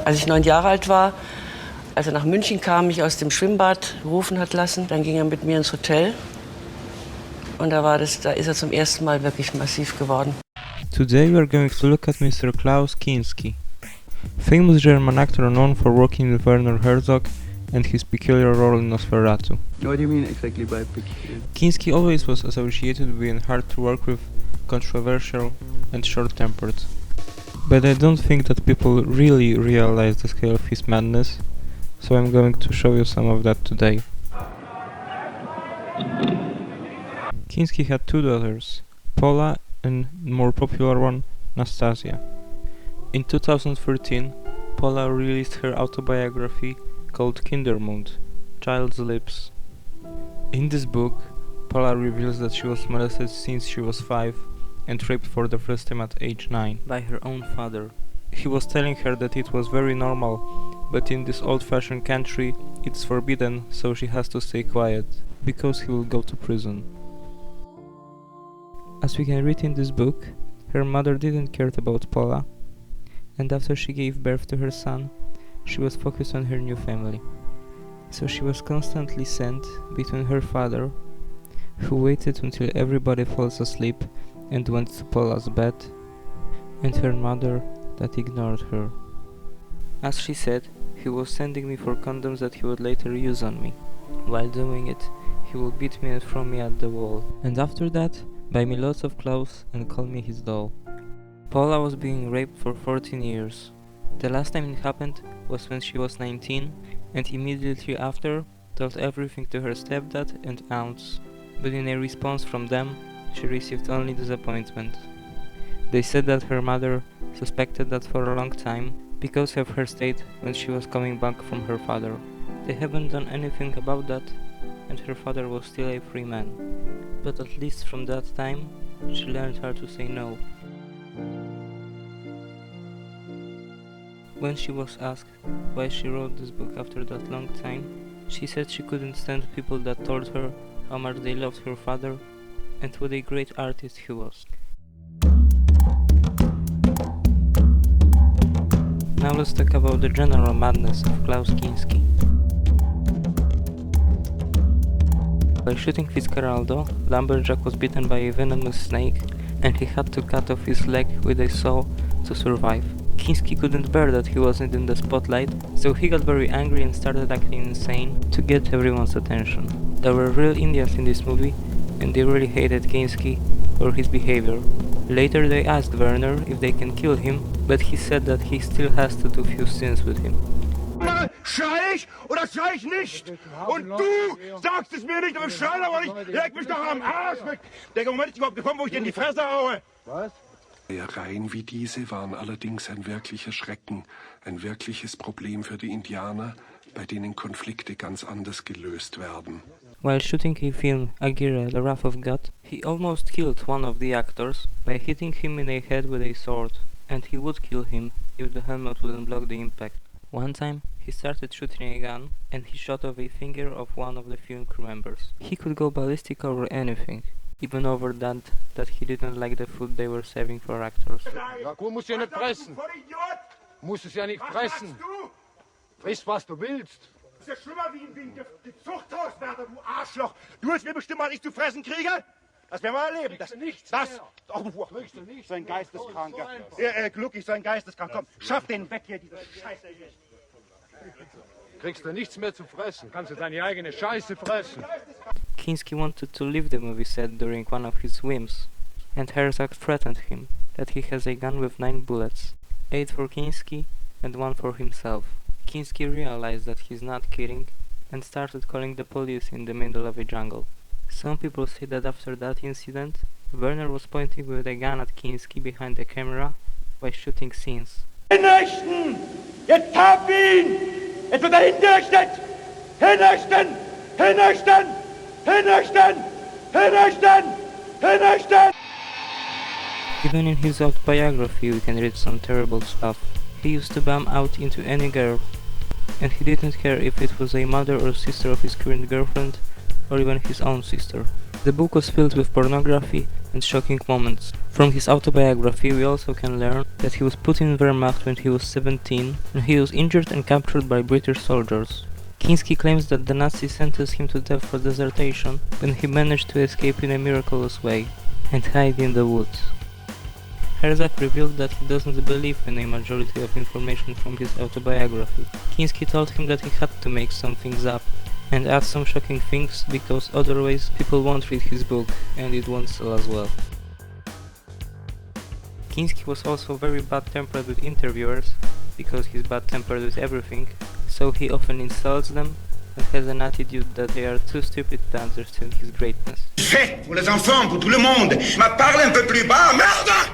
Als ich 9 Jahre alt war, als er nach München kam, mich aus dem Schwimmbad rufen hat lassen, dann ging er mit mir ins Hotel. Und da ist er zum ersten Mal wirklich massiv geworden. Today we are going to look at Mr. Klaus Kinski, famous German actor known for working with Werner Herzog and his peculiar role in Nosferatu. What do you mean exactly by peculiar? Kinski always was associated with being hard to work with, controversial and short-tempered. But I don't think that people really realize the scale of his madness, so I'm going to show you some of that today. Kinski had 2 daughters, Paula and more popular one, Nastasia. In 2013, Paula released her autobiography called Kindermund, Child's Lips. In this book, Paula reveals that she was molested since she was 5 and raped for the first time at age 9 by her own father. He was telling her that it was very normal, but in this old-fashioned country it's forbidden, so she has to stay quiet, because he will go to prison. As we can read in this book, her mother didn't care about Paula, and after she gave birth to her son, she was focused on her new family. So she was constantly sent between her father, who waited until everybody falls asleep and went to Paula's bed, and her mother that ignored her. As she said, he was sending me for condoms that he would later use on me. While doing it, he would beat me and throw me at the wall. And after that, buy me lots of clothes and call me his doll. Paula was being raped for 14 years. The last time it happened was when she was 19, and immediately after told everything to her stepdad and aunts. But in a response from them, she received only disappointment. They said that her mother suspected that for a long time because of her state when she was coming back from her father. They haven't done anything about that, and her father was still a free man. But at least from that time, she learned how to say no. When she was asked why she wrote this book after that long time, she said she couldn't stand people that told her how much they loved her father and what a great artist he was. Now let's talk about the general madness of Klaus Kinski. While shooting Fitzgeraldo, Lumberjack was bitten by a venomous snake and he had to cut off his leg with a saw to survive. Kinski couldn't bear that he wasn't in the spotlight, so he got very angry and started acting insane to get everyone's attention. There were real Indians in this movie, and they really hated Kinski for his behavior. Later they asked Werner if they can kill him, but he said that he still has to do few scenes with him. Schrei ich oder schrei ich nicht? Und du sagst es mir nicht, aber ich schrei aber nicht. Leg mich doch am Arsch weg. Der Moment ist überhaupt gekommen, wo ich dir in die Fresse haue. Was? Reihen wie diese waren allerdings ein wirklicher Schrecken, ein wirkliches Problem für die Indianer, bei denen Konflikte ganz anders gelöst werden. While shooting a film, Aguirre, The Wrath of God, he almost killed one of the actors by hitting him in the head with a sword, and he would kill him if the helmet wouldn't block the impact. One time, he started shooting a gun, and he shot off a finger of one of the film crew members. He could go ballistic over anything, even over that he didn't like the food they were serving for actors. Ja, gut, musst du ja nicht fressen. Musst es ja nicht fressen. Friss, was du willst. Das ist ja schlimmer wie ein Zuchthauswärter, du Arschloch. Du willst mir bestimmen, was ich zu fressen kriege? Das werden wir erleben. Das, so ein Geisteskranker. Glücklich, so ein Geisteskranker. Komm, schaff den weg hier, diese Scheiße hier. Kriegst du nichts mehr zu fressen. Kannst du deine eigene Scheiße fressen. Kinski wanted to leave the movie set during one of his whims, and Herzog threatened him that he has a gun with 9 bullets, 8 for Kinski and 1 for himself. Kinski realized that he's not kidding and started calling the police in the middle of a jungle. Some people say that after that incident, Werner was pointing with a gun at Kinski behind the camera while shooting scenes. Hinrichten! Jetzt hab ihn! Jetzt wird hingerichtet! Hinrichten! Hinrichten! Hinrichten! Hinrichten! Hinrichten! Even in his autobiography we can read some terrible stuff. He used to bum out into any girl, and he didn't care if it was a mother or sister of his current girlfriend, or even his own sister. The book was filled with pornography, and shocking moments. From his autobiography we also can learn that he was put in Wehrmacht when he was 17 and he was injured and captured by British soldiers. Kinski claims that the Nazis sentenced him to death for desertion when he managed to escape in a miraculous way and hide in the woods. Herzog revealed that he doesn't believe in a majority of information from his autobiography. Kinski told him that he had to make some things up and add some shocking things because otherwise people won't read his book and it won't sell as well. Kinski was also very bad-tempered with interviewers because he's bad-tempered with everything, so he often insults them and has an attitude that they are too stupid to understand his greatness. Faites pour les enfants, pour tout le monde. Ma parle un peu plus bas, merde!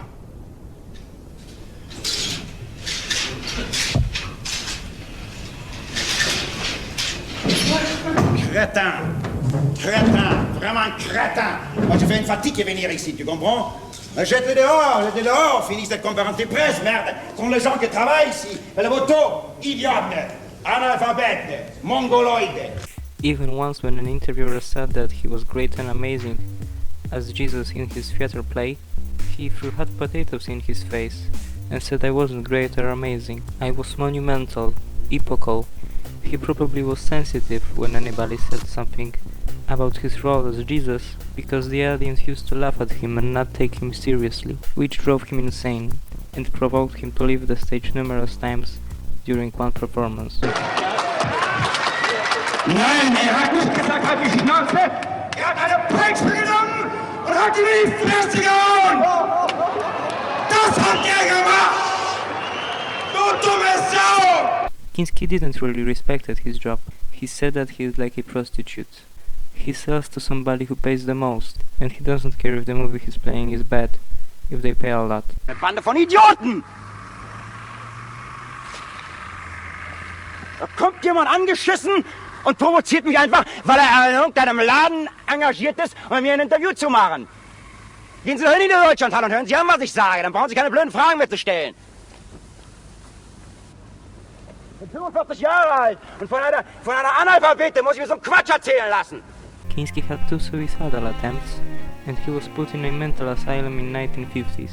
Crétin, vraiment crétin. Moi, je fais une fatigue de venir ici, tu comprends? Jette-les dehors, finis cette conférence de presse, merde. Ce sont les gens qui travaillent ici. Et le voto, idiote, analphabète, mongoloïde. Even once when an interviewer said that he was great and amazing as Jesus in his theater play, he threw hot potatoes in his face and said I wasn't great or amazing. I was monumental, epochal. He probably was sensitive when anybody said something about his role as Jesus, because the audience used to laugh at him and not take him seriously, which drove him insane and provoked him to leave the stage numerous times during one performance. Nein, hat nicht gesagt, halt die Schnauze! Hat eine Peitsche genommen und hat die in die Fresse gehauen! Das hat gemacht! Du dumme Sau! Kinski didn't really respect his job. He said that he is like a prostitute. He sells to somebody who pays the most, and he doesn't care if the movie he's playing is bad, if they pay a lot. Eine Bande von Idioten! Da kommt jemand angeschissen und provoziert mich einfach, weil er in irgendeinem Laden engagiert ist, um mir ein Interview zu machen. Gehen Sie doch hin in Deutschland und hören Sie an, was ich sage, dann brauchen Sie keine blöden Fragen mehr zu stellen. Ich bin 45 Jahre alt und von einer Analphabete muss ich mir so einen Quatsch erzählen lassen. Kinski had 2 suicidal attempts, and he was put in a mental asylum in 1950s,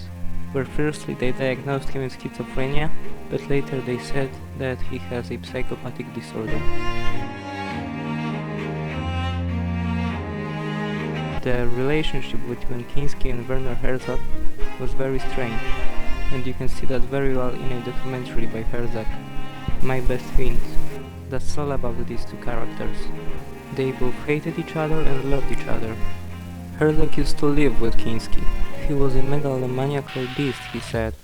where firstly they diagnosed him with schizophrenia, but later they said that he has a psychopathic disorder. The relationship between Kinski and Werner Herzog was very strange, and you can see that very well in a documentary by Herzog, My Best Fiends, that's all about these two characters. They both hated each other and loved each other. Herzog used to live with Kinski. He was a megalomaniacal beast, he said.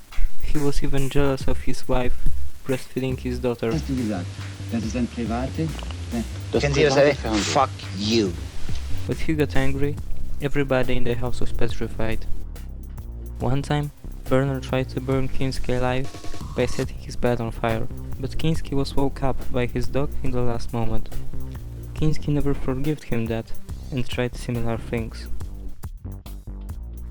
He was even jealous of his wife breastfeeding his daughter. Hast du gesagt, das ist ein private? Kennen Sie das? Fuck you. But he got angry. Everybody in the house was petrified. One time, Werner tried to burn Kinski alive by setting his bed on fire, but Kinski was woke up by his dog in the last moment. Kinski never forgave him that and tried similar things.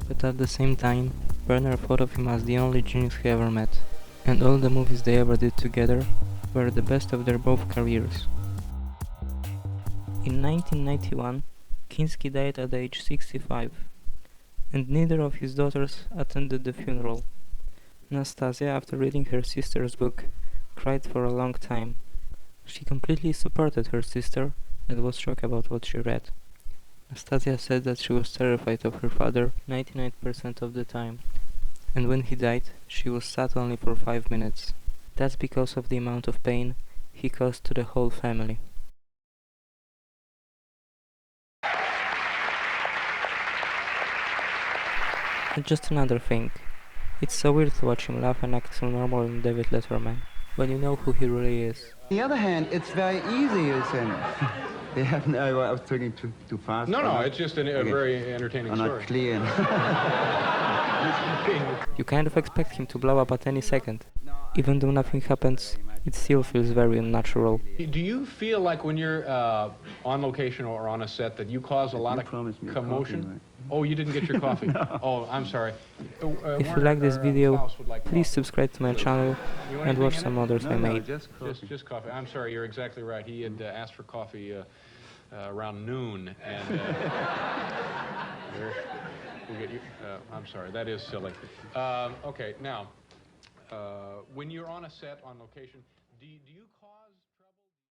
But at the same time, Werner thought of him as the only genius he ever met, and all the movies they ever did together were the best of their both careers. In 1991, Kinski died at age 65, and neither of his daughters attended the funeral. Nastasia, after reading her sister's book, cried for a long time. She completely supported her sister and was shocked about what she read. Nastasia said that she was terrified of her father 99% of the time, and when he died, she was sad only for 5 minutes. That's because of the amount of pain he caused to the whole family. And just another thing, it's so weird to watch him laugh and act so normal in David Letterman, when you know who he really is. On the other hand, it's very easy, you say. No, I was talking too fast. No, it's just a very entertaining story. Not clear. You kind of expect him to blow up at any second. Even though nothing happens, it still feels very unnatural. Do you feel like when you're on location or on a set that you cause a lot of commotion? Coffee, right? Oh, you didn't get your coffee? No. Oh, I'm sorry. If you like this video, please subscribe to my channel and watch some others I made. Just coffee. Just coffee. I'm sorry, you're exactly right. He had asked for coffee around noon, and We'll get you. I'm sorry, that is silly. Okay, now, when you're on a set, on location, do you cause...